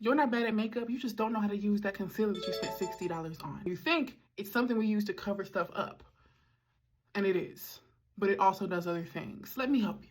You're not bad at makeup, you just don't know how to use that concealer that you spent $60 on. You think it's something we use to cover stuff up, and it is, but it also does other things. Let me help you.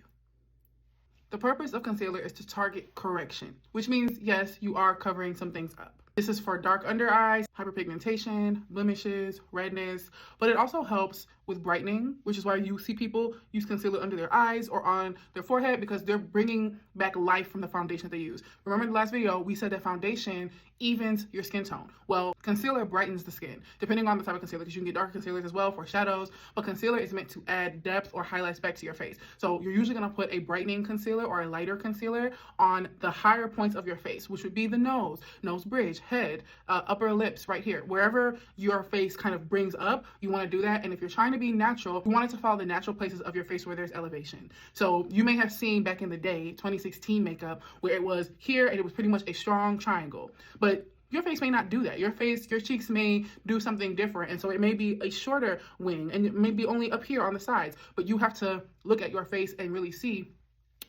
The purpose of concealer is to target correction, which means, yes, you are covering some things up. This is for dark under eyes, hyperpigmentation, blemishes, redness, but it also helps with brightening, which is why you see people use concealer under their eyes or on their forehead because they're bringing back life from the foundation that they use. Remember in the last video, we said that foundation evens your skin tone. Well, concealer brightens the skin, depending on the type of concealer, because you can get darker concealers as well for shadows, but concealer is meant to add depth or highlights back to your face. So you're usually gonna put a brightening concealer or a lighter concealer on the higher points of your face, which would be the nose, nose bridge, head, upper lips right here. Wherever your face kind of brings up, you wanna do that. And if you're trying to be natural, you want it to follow the natural places of your face where there's elevation. So you may have seen back in the day, 2016 makeup, where it was here and it was pretty much a strong triangle. But your face may not do that. Your cheeks may do something different. And so it may be a shorter wing and it may be only up here on the sides, but you have to look at your face and really see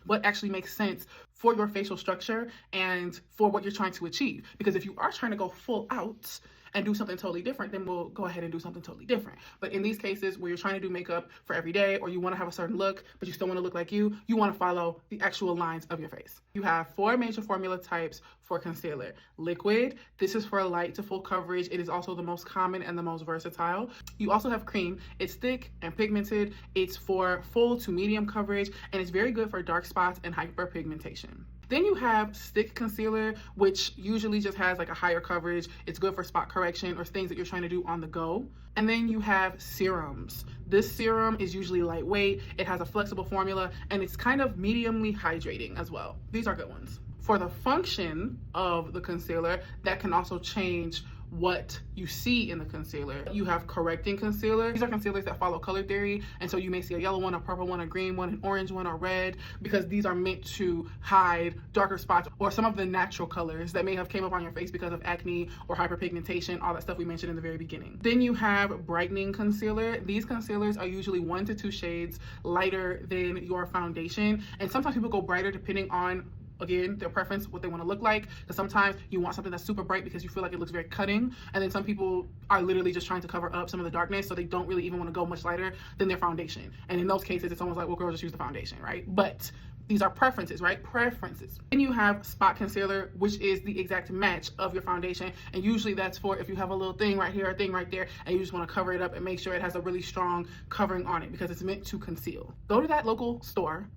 what actually makes sense for your facial structure and for what you're trying to achieve. Because if you are trying to go full out and do something totally different, then we'll go ahead and do something totally different. But in these cases where you're trying to do makeup for every day, or you wanna have a certain look, but you still wanna look like you wanna follow the actual lines of your face. You have 4 major formula types for concealer. Liquid, this is for light to full coverage. It is also the most common and the most versatile. You also have cream. It's thick and pigmented. It's for full to medium coverage, and it's very good for dark spots and hyperpigmentation. Then you have stick concealer, which usually just has like a higher coverage. It's good for spot correction or things that you're trying to do on the go. And then you have serums. This serum is usually lightweight. It has a flexible formula and it's kind of mediumly hydrating as well. These are good ones. For the function of the concealer, that can also change what you see in the concealer. You have correcting concealer. These are concealers that follow color theory, and so you may see a yellow one, a purple one, a green one, an orange one, or red, because these are meant to hide darker spots or some of the natural colors that may have came up on your face because of acne or hyperpigmentation, all that stuff we mentioned in the very beginning. Then you have brightening concealer. These concealers are usually 1 to 2 shades lighter than your foundation, and sometimes people go brighter depending on, again, their preference, what they want to look like, because sometimes you want something that's super bright because you feel like it looks very cutting, and then some people are literally just trying to cover up some of the darkness, so they don't really even want to go much lighter than their foundation. And in those cases, it's almost like, well, girl, just use the foundation, right? But these are preferences, right? Preferences. Then you have spot concealer, which is the exact match of your foundation, and usually that's for if you have a little thing right here, a thing right there, and you just want to cover it up and make sure it has a really strong covering on it because it's meant to conceal. Go to that local store,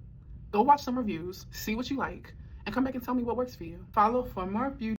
go watch some reviews, see what you like, and come back and tell me what works for you. Follow for more beauty